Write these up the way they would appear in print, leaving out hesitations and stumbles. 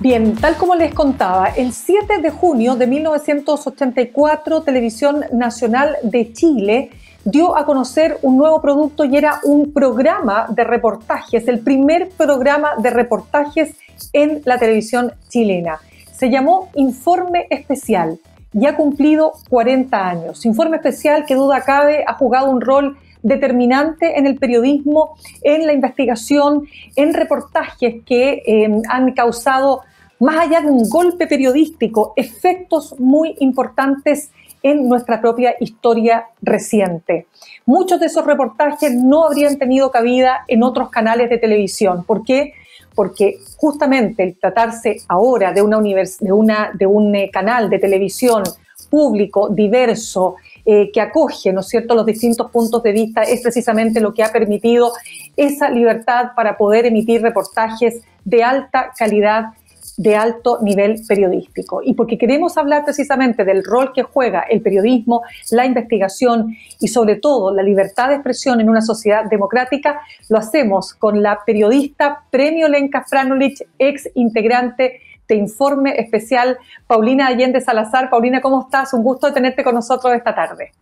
Bien, tal como les contaba, el 7 de junio de 1984, Televisión Nacional de Chile dio a conocer un nuevo producto y era un programa de reportajes, el primer programa de reportajes en la televisión chilena. Se llamó Informe Especial y ha cumplido 40 años. Informe Especial, que duda cabe, ha jugado un rol determinante en el periodismo, en la investigación, en reportajes que han causado, más allá de un golpe periodístico, efectos muy importantes en nuestra propia historia reciente. Muchos de esos reportajes no habrían tenido cabida en otros canales de televisión. ¿Por qué? Porque justamente el tratarse ahora de un canal de televisión público, diverso, que acoge, ¿no es cierto?, los distintos puntos de vista, es precisamente lo que ha permitido esa libertad para poder emitir reportajes de alta calidad, de alto nivel periodístico. Y porque queremos hablar precisamente del rol que juega el periodismo, la investigación y sobre todo la libertad de expresión en una sociedad democrática, lo hacemos con la periodista Premio Lenka Franulich, ex integrante de Informe Especial, Paulina Allende Salazar. Paulina, ¿cómo estás? Un gusto de tenerte con nosotros esta tarde.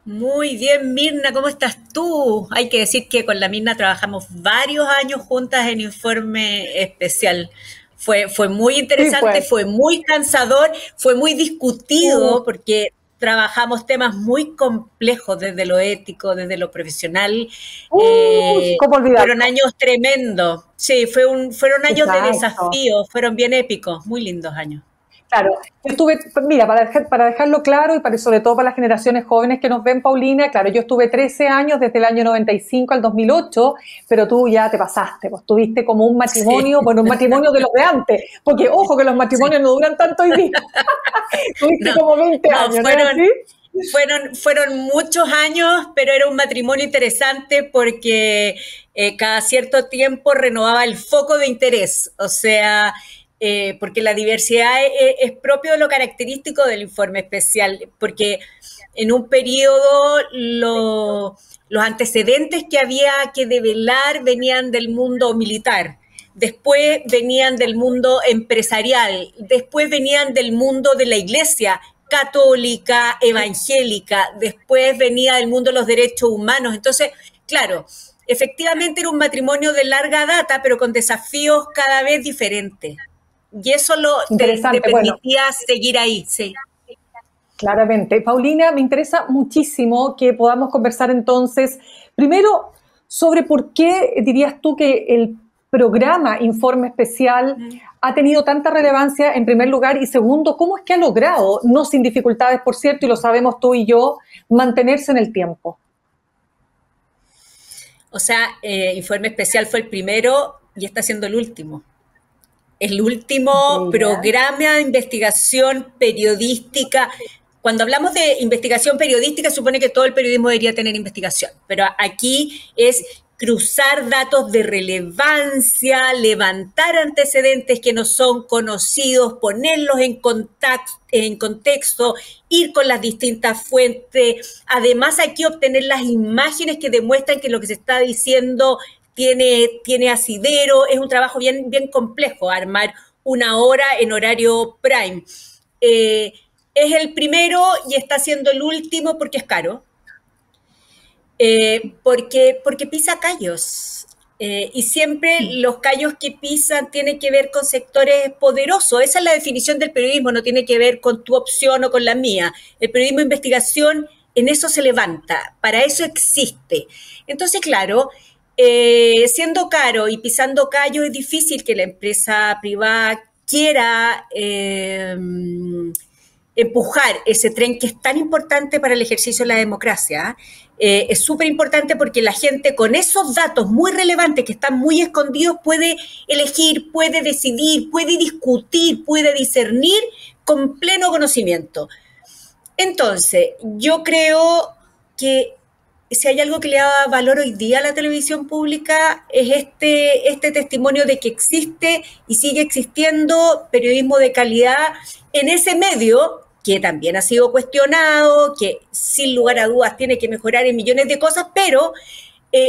Muy bien, Mirna, ¿cómo estás tú? Hay que decir que con la Mirna trabajamos varios años juntas en Informe Especial. Fue muy interesante, sí, fue muy cansador, fue muy discutido porque trabajamos temas muy complejos desde lo ético, desde lo profesional. ¿Cómo olvidarlo? Fueron años tremendos. Sí, fueron años de desafío, fueron bien épicos, muy lindos años. Claro, yo estuve, mira, para dejarlo claro y sobre todo para las generaciones jóvenes que nos ven, Paulina, claro, yo estuve 13 años desde el año 95 al 2008, pero tú ya te pasaste, pues tuviste como un matrimonio, sí. Bueno, un matrimonio de los de antes, porque ojo que los matrimonios sí. No duran tanto hoy día. Tuviste como 20 años, fueron muchos años, pero era un matrimonio interesante porque cada cierto tiempo renovaba el foco de interés, o sea, porque la diversidad es propio de lo característico del Informe Especial, porque en un periodo los antecedentes que había que develar venían del mundo militar, después venían del mundo empresarial, después venían del mundo de la iglesia católica, evangélica, después venía del mundo de los derechos humanos. Entonces, claro, efectivamente era un matrimonio de larga data, pero con desafíos cada vez diferentes. Y eso te permitía seguir ahí, sí. Claramente. Paulina, me interesa muchísimo que podamos conversar entonces, primero, sobre por qué dirías tú que el programa Informe Especial ha tenido tanta relevancia, en primer lugar, y segundo, ¿cómo es que ha logrado, no sin dificultades, por cierto, y lo sabemos tú y yo, mantenerse en el tiempo? O sea, Informe Especial fue el primero y está siendo el último. El último programa de investigación periodística. Cuando hablamos de investigación periodística, supone que todo el periodismo debería tener investigación, pero aquí es cruzar datos de relevancia, levantar antecedentes que no son conocidos, ponerlos en contexto, ir con las distintas fuentes. Además, aquí obtener las imágenes que demuestran que lo que se está diciendo tiene asidero. Es un trabajo bien complejo armar una hora en horario prime. Es el primero y está siendo el último porque es caro. Porque pisa callos. Y siempre los callos que pisan tienen que ver con sectores poderosos. Esa es la definición del periodismo, no tiene que ver con tu opción o con la mía. El periodismo de investigación en eso se levanta, para eso existe. Entonces, claro, siendo caro y pisando callos, es difícil que la empresa privada quiera empujar ese tren que es tan importante para el ejercicio de la democracia. Es súper importante porque la gente con esos datos muy relevantes que están muy escondidos puede elegir, puede decidir, puede discutir, puede discernir con pleno conocimiento. Entonces, yo creo que si hay algo que le da valor hoy día a la televisión pública es este testimonio de que existe y sigue existiendo periodismo de calidad en ese medio que también ha sido cuestionado, que sin lugar a dudas tiene que mejorar en millones de cosas, pero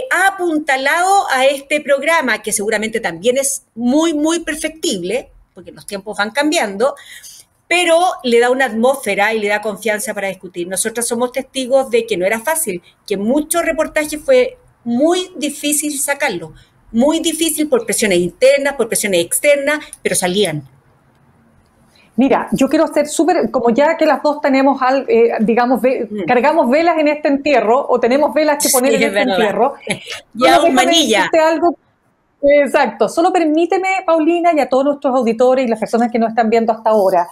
ha apuntalado a este programa, que seguramente también es muy perfectible, porque los tiempos van cambiando, pero le da una atmósfera y le da confianza para discutir. Nosotros somos testigos de que no era fácil, que muchos reportajes fue muy difícil sacarlo, muy difícil por presiones internas, por presiones externas, pero salían. Mira, yo quiero ser súper, como ya que las dos tenemos, cargamos velas en este entierro, o tenemos velas que poner en este entierro. Ya un manilla. Algo. Exacto. Solo permíteme, Paulina, y a todos nuestros auditores y las personas que nos están viendo hasta ahora,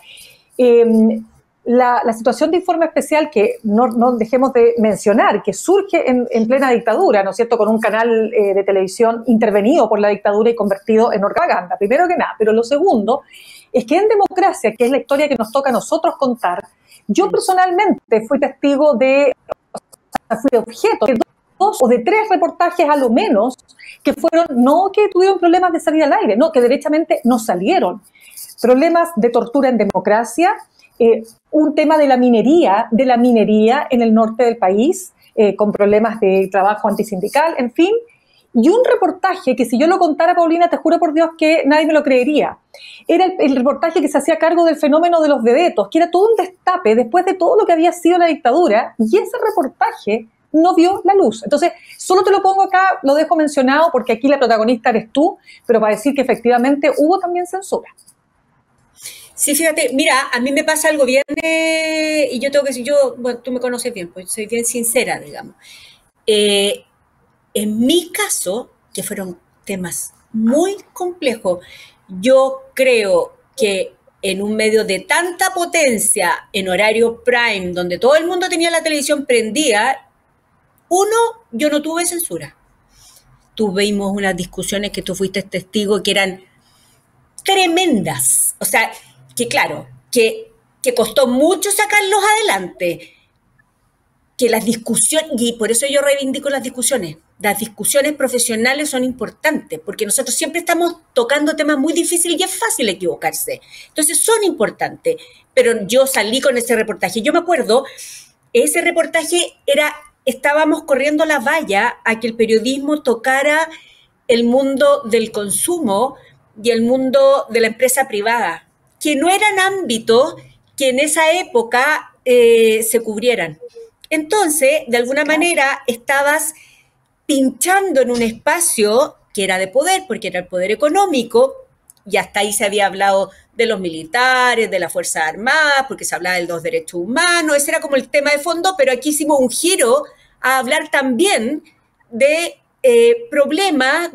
la situación de informe especial que no dejemos de mencionar, que surge en plena dictadura, ¿no es cierto?, con un canal de televisión intervenido por la dictadura y convertido en propaganda, primero que nada. Pero lo segundo es que en democracia, que es la historia que nos toca a nosotros contar, yo personalmente fui testigo fui objeto de 2 o de 3 reportajes a lo menos, que fueron, no que tuvieron problemas de salir al aire, no, que derechamente no salieron. Problemas de tortura en democracia, un tema de la minería en el norte del país, con problemas de trabajo antisindical, en fin, y un reportaje que si yo lo contara, Paulina, te juro por Dios que nadie me lo creería. Era el reportaje que se hacía cargo del fenómeno de los vedetos, que era todo un destape después de todo lo que había sido la dictadura, y ese reportaje no vio la luz. Entonces, solo te lo pongo acá, lo dejo mencionado, porque aquí la protagonista eres tú, pero para decir que efectivamente hubo también censura. Sí, fíjate, mira, a mí me pasa algo bien, y yo tengo que decir, bueno, tú me conoces bien, pues soy bien sincera, digamos. En mi caso, que fueron temas muy complejos, yo creo que en un medio de tanta potencia, en horario prime, donde todo el mundo tenía la televisión prendida, yo no tuve censura. Tuvimos unas discusiones que tú fuiste testigo que eran tremendas. O sea, que claro, que costó mucho sacarlos adelante. Que las discusiones, y por eso yo reivindico las discusiones profesionales son importantes, porque nosotros siempre estamos tocando temas muy difíciles y es fácil equivocarse. Entonces son importantes, pero yo salí con ese reportaje. Yo me acuerdo, ese reportaje estábamos corriendo la valla a que el periodismo tocara el mundo del consumo y el mundo de la empresa privada, que no eran ámbitos que en esa época se cubrieran. Entonces, de alguna manera, estabas pinchando en un espacio que era de poder, porque era el poder económico, y hasta ahí se había hablado de los militares, de las Fuerzas Armadas, porque se hablaba de los derechos humanos, ese era como el tema de fondo, pero aquí hicimos un giro a hablar también de problemas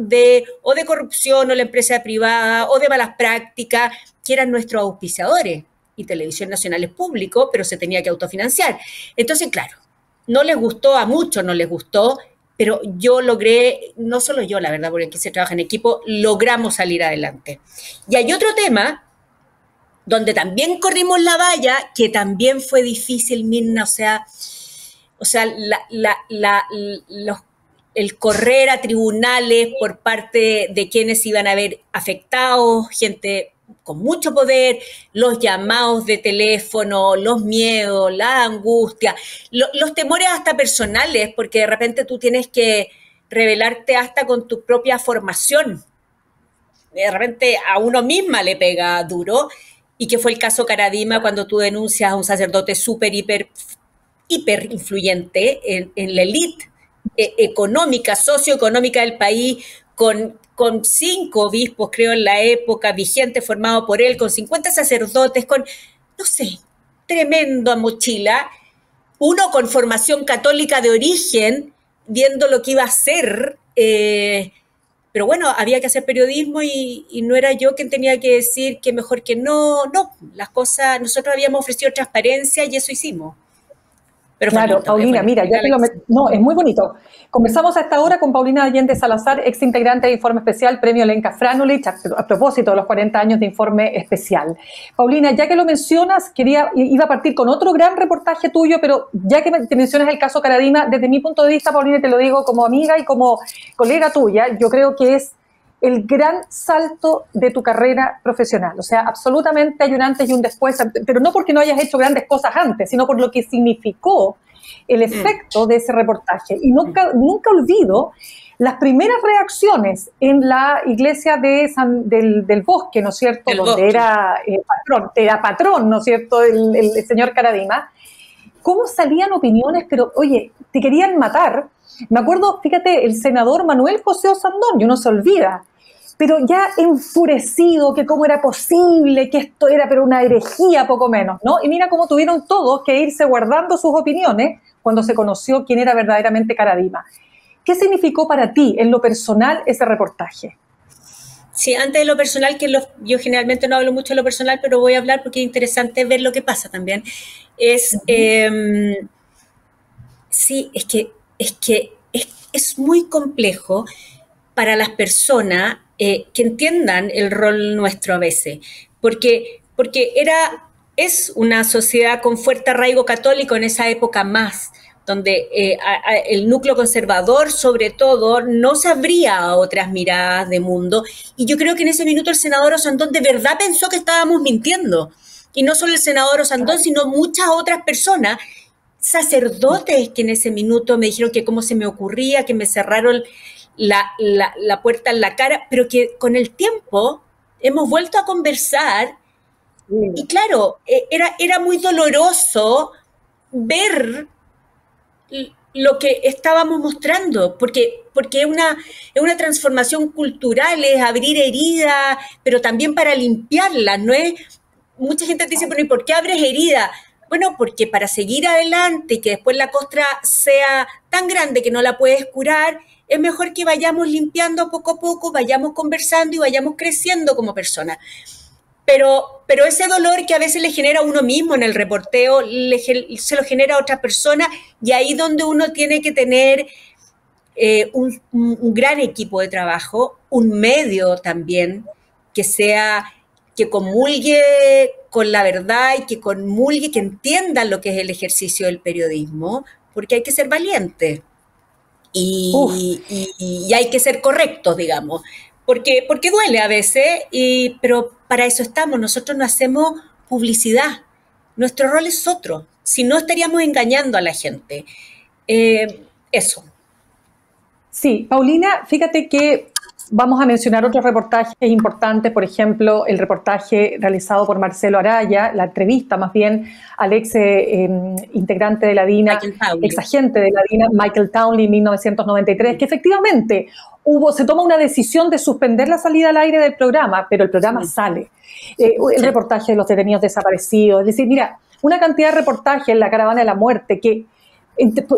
o de corrupción, o la empresa privada, o de malas prácticas, que eran nuestros auspiciadores, y Televisión Nacional es público, pero se tenía que autofinanciar. Entonces, claro, no les gustó, a muchos no les gustó, pero yo logré, no solo yo, la verdad, porque aquí se trabaja en equipo, logramos salir adelante. Y hay otro tema donde también corrimos la valla, que también fue difícil, Mirna, el correr a tribunales por parte de quienes iban a ver afectados, gente con mucho poder, los llamados de teléfono, los miedos, la angustia, los temores hasta personales, porque de repente tú tienes que revelarte hasta con tu propia formación. De repente a uno misma le pega duro, y que fue el caso Caradima, cuando tú denuncias a un sacerdote súper, hiper influyente en la élite económica, socioeconómica del país, con 5 obispos, creo, en la época, vigente, formado por él, con 50 sacerdotes, con, no sé, tremendo mochila, uno con formación católica de origen, viendo lo que iba a hacer, pero bueno, había que hacer periodismo y no era yo quien tenía que decir que mejor que no, las cosas, nosotros habíamos ofrecido transparencia y eso hicimos. Pero claro, bonito, Paulina, mira, ya que no, es muy bonito. Conversamos a esta hora con Paulina Allende Salazar, ex integrante de Informe Especial, Premio Lenka Franulich, a propósito de los 40 años de Informe Especial. Paulina, ya que lo mencionas, iba a partir con otro gran reportaje tuyo, pero ya que te mencionas el caso Caradima, desde mi punto de vista, Paulina, te lo digo como amiga y como colega tuya, yo creo que es el gran salto de tu carrera profesional. O sea, absolutamente hay un antes y un después, pero no porque no hayas hecho grandes cosas antes, sino por lo que significó el efecto de ese reportaje. Y nunca olvido las primeras reacciones en la iglesia del Bosque, ¿no es cierto?, donde era patrón, ¿no es cierto?, el señor Caradima, cómo salían opiniones, pero oye, te querían matar. Me acuerdo, fíjate, el senador Manuel José Osandón, no se olvida, pero ya enfurecido, que cómo era posible, que esto era pero una herejía poco menos, ¿no? Y mira cómo tuvieron todos que irse guardando sus opiniones cuando se conoció quién era verdaderamente Caradima. ¿Qué significó para ti, en lo personal, ese reportaje? Sí, antes de lo personal, yo generalmente no hablo mucho de lo personal, pero voy a hablar porque es interesante ver lo que pasa también. Sí, es muy complejo para las personas que entiendan el rol nuestro a veces, porque es una sociedad con fuerte arraigo católico en esa época más, donde el núcleo conservador, sobre todo, no se abría a otras miradas de mundo. Y yo creo que en ese minuto el senador Osandón de verdad pensó que estábamos mintiendo. Y no solo el senador Osandón, sino muchas otras personas, sacerdotes que en ese minuto me dijeron que cómo se me ocurría, que me cerraron la puerta en la cara, pero que con el tiempo hemos vuelto a conversar. Y claro, era muy doloroso ver lo que estábamos mostrando, porque es una transformación cultural, es abrir heridas, pero también para limpiarlas, ¿no es? Mucha gente te dice, bueno, ¿y por qué abres heridas? Bueno, porque para seguir adelante y que después la costra sea tan grande que no la puedes curar, es mejor que vayamos limpiando poco a poco, vayamos conversando y vayamos creciendo como personas. Pero ese dolor que a veces le genera a uno mismo en el reporteo, se lo genera a otra persona, y ahí donde uno tiene que tener un gran equipo de trabajo, un medio también que comulgue con la verdad y que entienda lo que es el ejercicio del periodismo, porque hay que ser valiente y hay que ser correctos, digamos. Porque duele a veces, pero para eso estamos. Nosotros no hacemos publicidad. Nuestro rol es otro. Si no, estaríamos engañando a la gente. Eso. Sí, Paulina, fíjate que vamos a mencionar otros reportajes importantes, por ejemplo, el reportaje realizado por Marcelo Araya, la entrevista más bien al ex integrante de la DINA, ex agente de la DINA, Michael Townley, en 1993, que efectivamente se toma una decisión de suspender la salida al aire del programa, pero el programa sale. El reportaje de los detenidos desaparecidos, es decir, mira, una cantidad de reportajes en la caravana de la muerte que,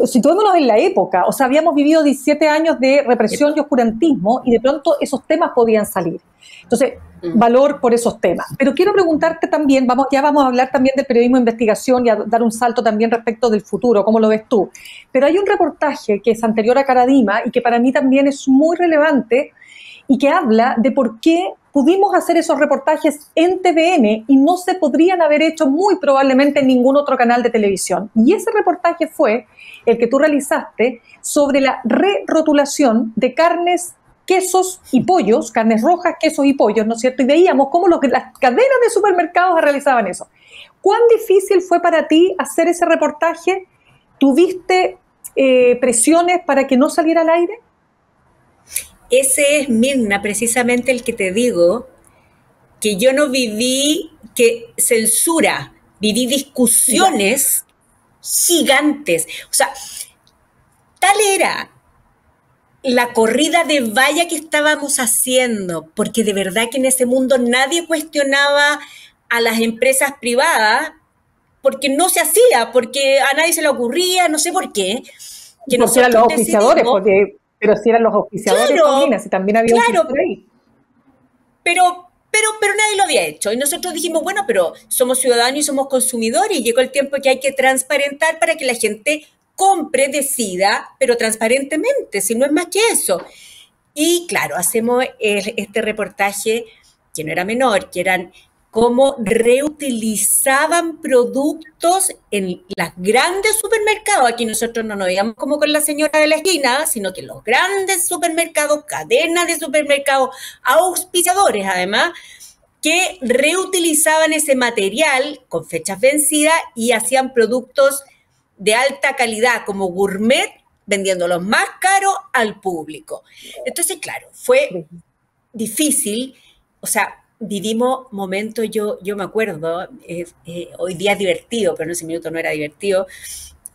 situémonos en la época, o sea, habíamos vivido 17 años de represión y oscurantismo y de pronto esos temas podían salir. Entonces, valor por esos temas. Pero quiero preguntarte también, vamos a hablar también del periodismo de investigación y a dar un salto también respecto del futuro, ¿cómo lo ves tú? Pero hay un reportaje que es anterior a Caradima y que para mí también es muy relevante y que habla de por qué pudimos hacer esos reportajes en TVN y no se podrían haber hecho muy probablemente en ningún otro canal de televisión. Y ese reportaje fue el que tú realizaste sobre la re-rotulación de carnes, quesos y pollos, carnes rojas, quesos y pollos, ¿no es cierto? Y veíamos cómo las cadenas de supermercados realizaban eso. ¿Cuán difícil fue para ti hacer ese reportaje? ¿Tuviste presiones para que no saliera al aire? Ese es, Mirna, precisamente el que te digo, que yo no viví que censura, viví discusiones gigantes. O sea, tal era la corrida de valla que estábamos haciendo, porque de verdad que en ese mundo nadie cuestionaba a las empresas privadas, porque no se hacía, porque a nadie se le ocurría, no sé por qué. Que porque eran los auspiciadores, pero si eran los auspiciadores, claro, Paulina, si también había claro, un ahí. Pero nadie lo había hecho. Y nosotros dijimos, bueno, pero somos ciudadanos y somos consumidores y llegó el tiempo que hay que transparentar para que la gente compre, decida, pero transparentemente, si no es más que eso. Y claro, hacemos este reportaje que no era menor, que eran cómo reutilizaban productos en los grandes supermercados. Aquí nosotros no nos digamos como con la señora de la esquina, sino que los grandes supermercados, cadenas de supermercados, auspiciadores además, que reutilizaban ese material con fechas vencidas y hacían productos de alta calidad como gourmet vendiéndolos más caros al público. Entonces, claro, fue difícil, o sea, vivimos momentos, yo me acuerdo, hoy día es divertido, pero en ese minuto no era divertido.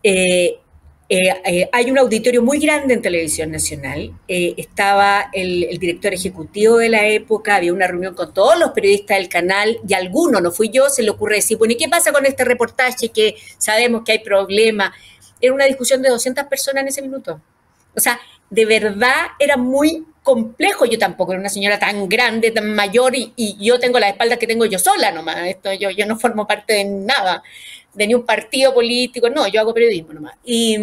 Hay un auditorio muy grande en Televisión Nacional, estaba el director ejecutivo de la época, había una reunión con todos los periodistas del canal y a alguno, no fui yo, se le ocurre decir, bueno, ¿y qué pasa con este reportaje que sabemos que hay problemas? Era una discusión de 200 personas en ese minuto. O sea, de verdad era muy complejo. Yo tampoco era una señora tan grande, tan mayor, y yo tengo las espaldas que tengo yo sola nomás. Yo no formo parte de nada, de ni un partido político, no, yo hago periodismo nomás. Y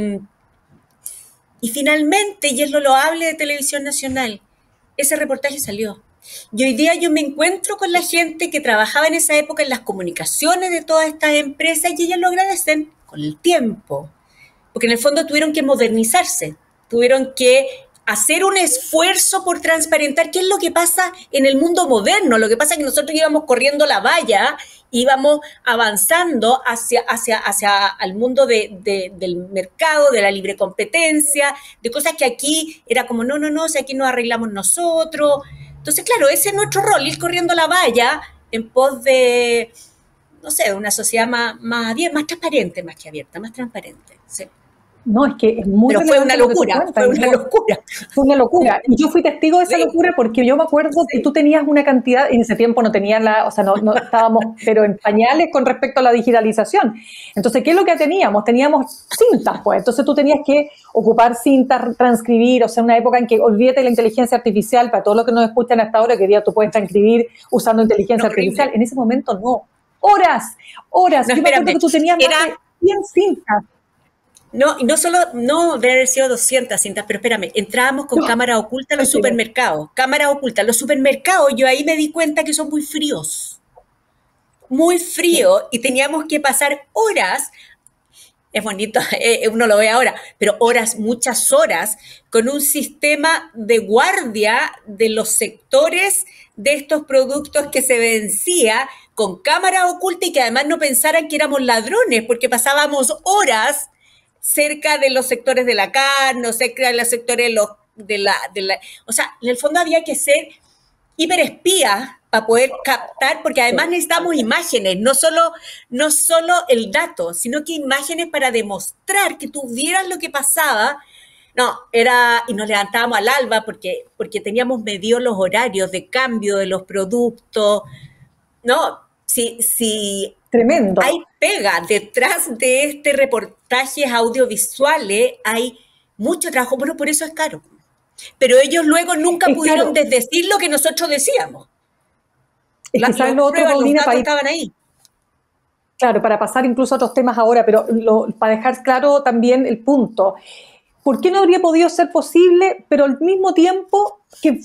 finalmente, y es lo loable de Televisión Nacional, ese reportaje salió. Y hoy día yo me encuentro con la gente que trabajaba en esa época en las comunicaciones de todas estas empresas y ellas lo agradecen con el tiempo. Porque en el fondo tuvieron que modernizarse, tuvieron que hacer un esfuerzo por transparentar qué es lo que pasa en el mundo moderno. Lo que pasa es que nosotros íbamos corriendo la valla, íbamos avanzando hacia el mundo del mercado, de la libre competencia, de cosas que aquí era como, no, si aquí nos arreglamos nosotros. Entonces, claro, ese es nuestro rol, ir corriendo la valla en pos de, no sé, una sociedad más transparente, más que abierta, más transparente, sí. No, es que es muy Pero fue una locura, Fue una locura. Y yo fui testigo de esa locura porque yo me acuerdo que tú tenías una cantidad, en ese tiempo no tenían no estábamos, pero en pañales con respecto a la digitalización. Entonces, ¿qué es lo que teníamos? Teníamos cintas, pues. Entonces tú tenías que ocupar cintas, transcribir, o sea, una época en que olvídate la inteligencia artificial, para todos los que nos escuchan hasta ahora, que día tú puedes transcribir usando inteligencia artificial. En ese momento no. Horas. No, yo me acuerdo que tú tenías más de 100 cintas. No, y no solo, no debe haber sido 200 cintas, pero espérame, entrábamos con cámara oculta a los supermercados. Cámara oculta. Los supermercados, yo ahí me di cuenta que son muy fríos. Muy fríos, y teníamos que pasar horas, es bonito, uno lo ve ahora, pero horas, muchas horas, con un sistema de guardia de los sectores de estos productos que se vencía con cámara oculta y que además no pensaran que éramos ladrones, porque pasábamos horas cerca de los sectores de la carne, o cerca de los sectores de la... O sea, en el fondo había que ser hiperespías para poder captar, porque además necesitamos imágenes, no solo el dato, sino que imágenes para demostrar que tú vieras lo que pasaba. Y nos levantábamos al alba porque teníamos medido los horarios de cambio de los productos. Tremendo. Hay pega detrás de este reportajes audiovisuales, hay mucho trabajo, bueno, por eso es caro. Pero ellos luego nunca pudieron desdecir lo que nosotros decíamos. Es que ¿sabes lo otro, Paulina? Estaban ahí. Claro, para pasar incluso a otros temas ahora, pero para dejar claro también el punto. ¿Por qué no habría podido ser posible, pero al mismo tiempo qué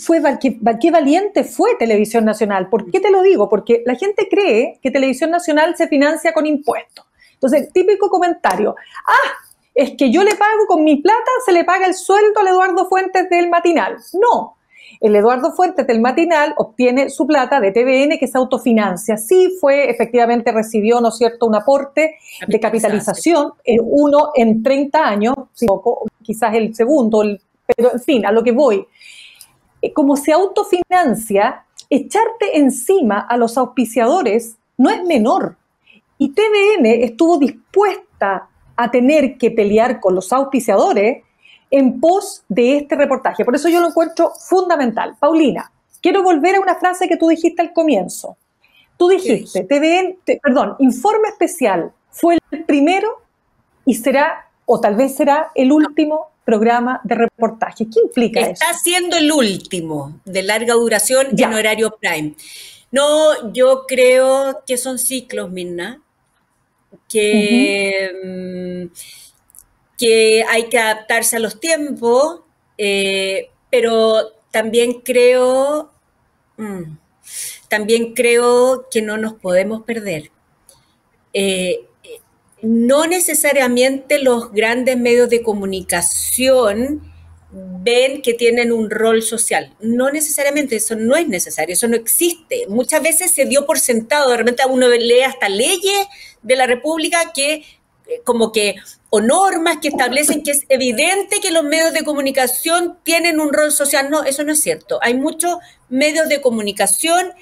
valiente fue Televisión Nacional? ¿Por qué te lo digo? Porque la gente cree que Televisión Nacional se financia con impuestos. Entonces, típico comentario, es que yo le pago con mi plata, se le paga el sueldo al Eduardo Fuentes del Matinal. No, el Eduardo Fuentes del Matinal obtiene su plata de TVN, que se autofinancia. Sí efectivamente recibió, ¿no es cierto?, un aporte de capitalización, uno en 30 años, quizás el segundo, pero en fin, a lo que voy. Como se autofinancia, echarte encima a los auspiciadores no es menor. Y TVN estuvo dispuesta a tener que pelear con los auspiciadores en pos de este reportaje. Por eso yo lo encuentro fundamental. Paulina, quiero volver a una frase que tú dijiste al comienzo. Tú dijiste, Informe Especial fue el primero y será, o tal vez será, el último programa de reportaje. ¿Qué implica eso? Está siendo el último de larga duración en horario prime. No, yo creo que son ciclos, Mirna, que hay que adaptarse a los tiempos, pero también creo que no nos podemos perder. No necesariamente los grandes medios de comunicación ven que tienen un rol social. No necesariamente, eso no es necesario, eso no existe. Muchas veces se dio por sentado, de repente uno lee hasta leyes de la República que como que, o normas que establecen que es evidente que los medios de comunicación tienen un rol social. No, eso no es cierto. Hay muchos medios de comunicación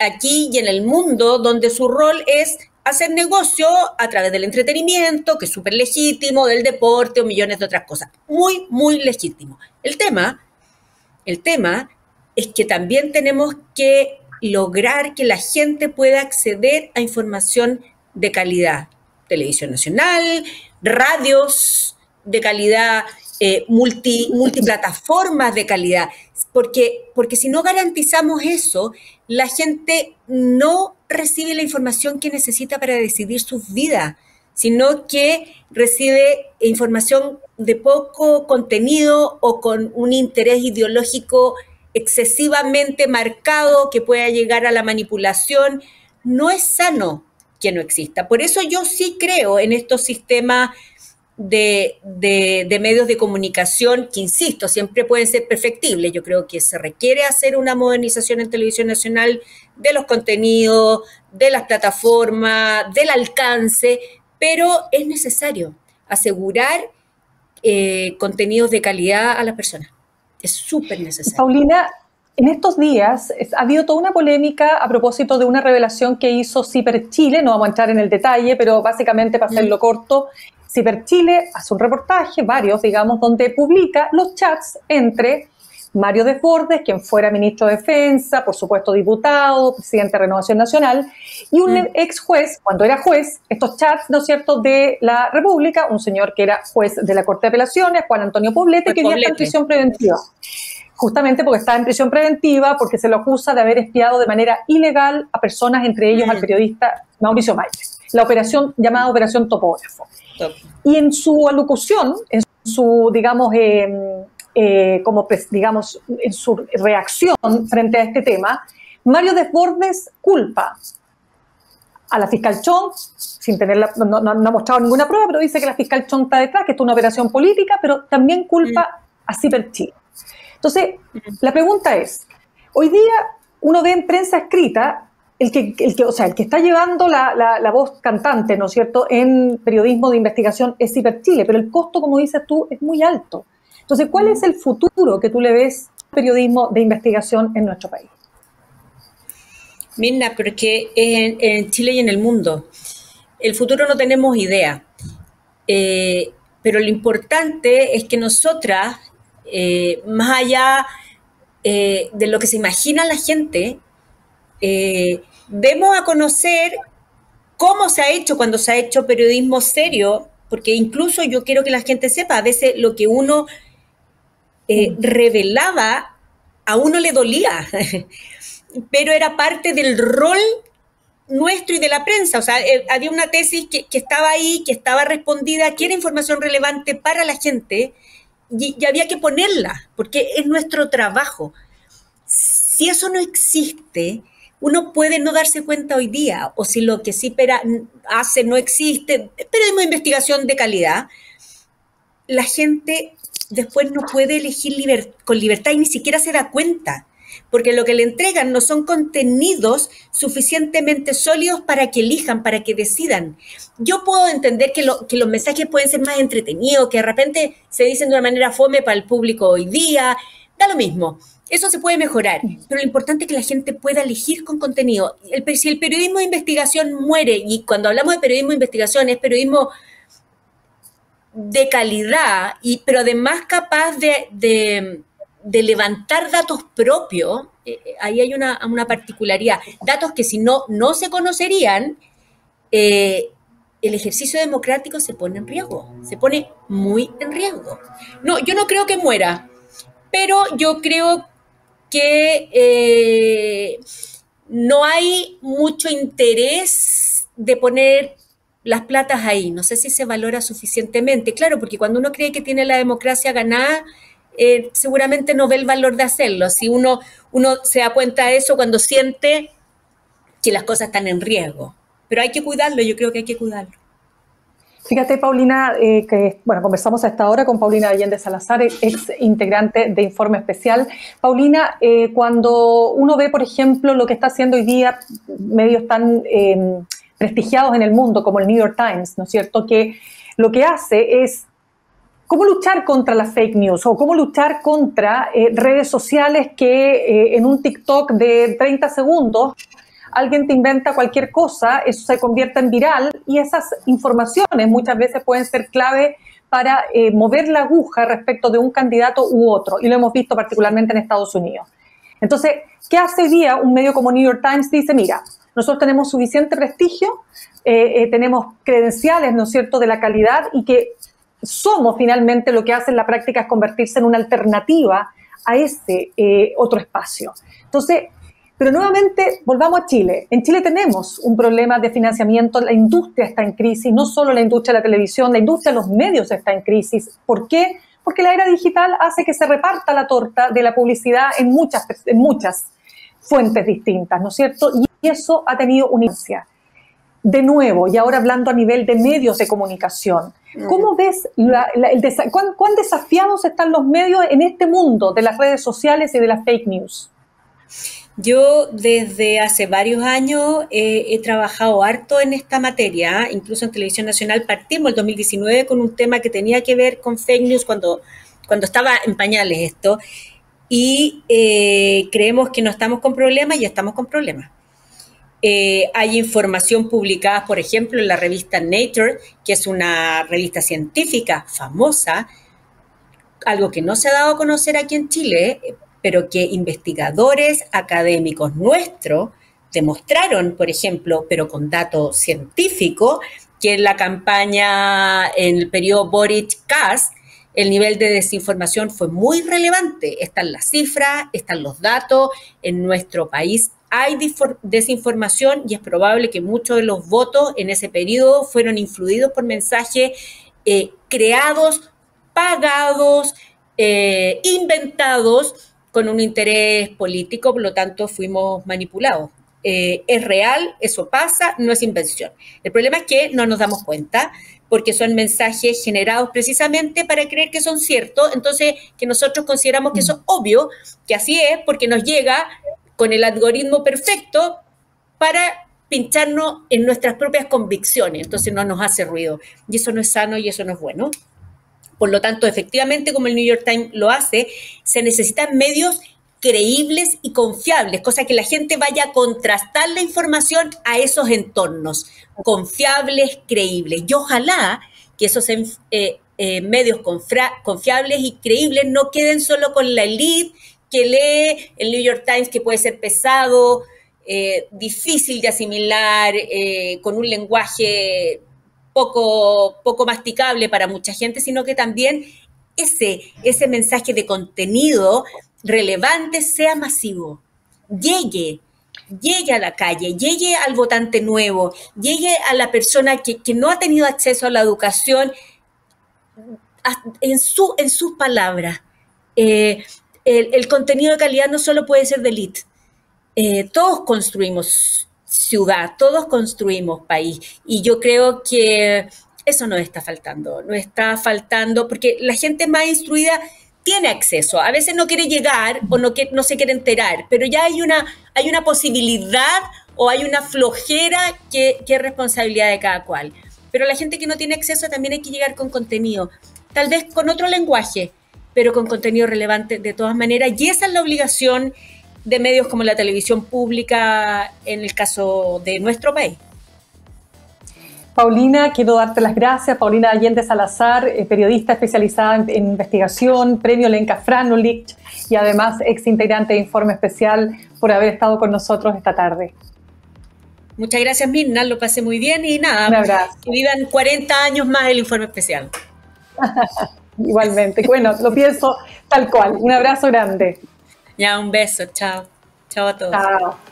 aquí y en el mundo donde su rol es hacer negocio a través del entretenimiento, que es súper legítimo, del deporte o millones de otras cosas. Muy, muy legítimo. El tema es que también tenemos que lograr que la gente pueda acceder a información de calidad. Televisión nacional, radios de calidad, multiplataformas de calidad, porque si no garantizamos eso, la gente no recibe la información que necesita para decidir sus vidas, sino que recibe información de poco contenido o con un interés ideológico excesivamente marcado que pueda llegar a la manipulación. No es sano que no exista. Por eso yo sí creo en estos sistemas de medios de comunicación que, insisto, siempre pueden ser perfectibles. Yo creo que se requiere hacer una modernización en Televisión Nacional de los contenidos, de las plataformas, del alcance, pero es necesario asegurar contenidos de calidad a las personas. Es súper necesario. Paulina, en estos días ha habido toda una polémica a propósito de una revelación que hizo Ciper Chile, no vamos a entrar en el detalle, pero básicamente para hacerlo corto, Ciper Chile hace un reportaje, varios digamos, donde publica los chats entre Mario Desbordes, quien fuera ministro de Defensa, por supuesto diputado, presidente de Renovación Nacional, y un ex juez, cuando era juez, estos chats, ¿no es cierto?, de la República, un señor que era juez de la Corte de Apelaciones, Juan Antonio Poblete, que hoy está en prisión preventiva. Justamente porque está en prisión preventiva, porque se lo acusa de haber espiado de manera ilegal a personas, entre ellos al periodista Mauricio Mayer. La operación llamada Operación Topógrafo. Y en su alocución, en su, digamos, en su reacción frente a este tema, Mario Desbordes culpa a la fiscal Chong, sin tenerla, no ha mostrado ninguna prueba, pero dice que la fiscal Chong está detrás, que esto es una operación política, pero también culpa a Ciper Chile. Entonces, la pregunta es, hoy día uno ve en prensa escrita el que está llevando la voz cantante, ¿no es cierto?, en periodismo de investigación es Ciper Chile, pero el costo, como dices tú, es muy alto. Entonces, ¿cuál es el futuro que tú le ves al periodismo de investigación en nuestro país? Mirna, porque en Chile y en el mundo, el futuro no tenemos idea, pero lo importante es que nosotras, más allá de lo que se imagina la gente, demos a conocer cómo se ha hecho cuando se ha hecho periodismo serio, porque incluso yo quiero que la gente sepa, a veces lo que uno revelaba, a uno le dolía, pero era parte del rol nuestro y de la prensa. O sea, había una tesis que estaba ahí, que estaba respondida, que era información relevante para la gente, y había que ponerla, porque es nuestro trabajo. Si eso no existe, uno puede no darse cuenta hoy día, o si lo que Ciper hace no existe, periodismo de investigación de calidad, la gente después no puede elegir con libertad y ni siquiera se da cuenta, porque lo que le entregan no son contenidos suficientemente sólidos para que elijan, para que decidan. Yo puedo entender que los mensajes pueden ser más entretenidos, que de repente se dicen de una manera fome para el público hoy día, da lo mismo. Eso se puede mejorar, pero lo importante es que la gente pueda elegir con contenido. Si el periodismo de investigación muere, y cuando hablamos de periodismo de investigación es periodismo de calidad, pero además capaz de levantar datos propios, ahí hay una particularidad. Datos que si no se conocerían, el ejercicio democrático se pone en riesgo, se pone muy en riesgo. No, yo no creo que muera, pero yo creo que no hay mucho interés de poner las platas ahí. No sé si se valora suficientemente. Claro, porque cuando uno cree que tiene la democracia ganada, seguramente no ve el valor de hacerlo. Si uno se da cuenta de eso cuando siente que las cosas están en riesgo. Pero hay que cuidarlo, yo creo que hay que cuidarlo. Fíjate, Paulina, conversamos a esta hora con Paulina Allende Salazar, ex integrante de Informe Especial. Paulina, cuando uno ve, por ejemplo, lo que está haciendo hoy día medios tan prestigiados en el mundo, como el New York Times, ¿no es cierto?, que lo que hace es cómo luchar contra las fake news o cómo luchar contra redes sociales que en un TikTok de 30 segundos alguien te inventa cualquier cosa, eso se convierte en viral y esas informaciones muchas veces pueden ser clave para mover la aguja respecto de un candidato u otro, y lo hemos visto particularmente en Estados Unidos. Entonces, ¿qué hace hoy día un medio como New York Times? Dice, mira, nosotros tenemos suficiente prestigio, tenemos credenciales, ¿no es cierto?, de la calidad, y que somos finalmente lo que hace en la práctica es convertirse en una alternativa a ese otro espacio. Entonces, pero nuevamente volvamos a Chile. En Chile tenemos un problema de financiamiento, la industria está en crisis, no solo la industria de la televisión, la industria de los medios está en crisis. ¿Por qué? Porque la era digital hace que se reparta la torta de la publicidad en muchas fuentes distintas, ¿no es cierto? Y eso ha tenido una influencia. De nuevo, y ahora hablando a nivel de medios de comunicación, ¿cómo ves cuán desafiados están los medios en este mundo de las redes sociales y de las fake news? Yo desde hace varios años he trabajado harto en esta materia, incluso en Televisión Nacional partimos el 2019 con un tema que tenía que ver con fake news cuando estaba en pañales esto, y creemos que no estamos con problemas y estamos con problemas. Hay información publicada, por ejemplo, en la revista Nature, que es una revista científica famosa, algo que no se ha dado a conocer aquí en Chile, pero que investigadores académicos nuestros demostraron, por ejemplo, pero con datos científicos, que en la campaña, en el periodo Boric-Kast, el nivel de desinformación fue muy relevante. Están las cifras, están los datos. En nuestro país hay desinformación y es probable que muchos de los votos en ese periodo fueron influidos por mensajes creados, pagados, inventados con un interés político, por lo tanto fuimos manipulados. Es real, eso pasa, no es invención. El problema es que no nos damos cuenta porque son mensajes generados precisamente para creer que son ciertos, entonces que nosotros consideramos que eso es obvio, que así es, porque nos llega con el algoritmo perfecto para pincharnos en nuestras propias convicciones, entonces no nos hace ruido, y eso no es sano y eso no es bueno. Por lo tanto, efectivamente, como el New York Times lo hace, se necesitan medios creíbles y confiables, cosa que la gente vaya a contrastar la información a esos entornos, confiables, creíbles. Y ojalá que esos medios confiables y creíbles no queden solo con la élite que lee el New York Times, que puede ser pesado, difícil de asimilar, con un lenguaje poco masticable para mucha gente, sino que también ese mensaje de contenido relevante sea masivo, llegue a la calle, llegue al votante nuevo, llegue a la persona que no ha tenido acceso a la educación en sus palabras. El contenido de calidad no solo puede ser de élite. Todos construimos ciudad, todos construimos país, y yo creo que eso nos está faltando porque la gente más instruida tiene acceso, a veces no quiere llegar o no se quiere enterar, pero ya hay una posibilidad o hay una flojera que es responsabilidad de cada cual. Pero la gente que no tiene acceso también hay que llegar con contenido, tal vez con otro lenguaje, pero con contenido relevante de todas maneras, y esa es la obligación de medios como la televisión pública en el caso de nuestro país. Paulina, quiero darte las gracias. Paulina Allende Salazar, periodista especializada en investigación, premio Lenka Franulich y además ex integrante de Informe Especial, por haber estado con nosotros esta tarde. Muchas gracias, Mirna, lo pasé muy bien y nada, un abrazo. Que vivan 40 años más el Informe Especial. Igualmente, bueno, lo pienso tal cual. Un abrazo grande. Ya, un beso, chao. Chao a todos. Chao.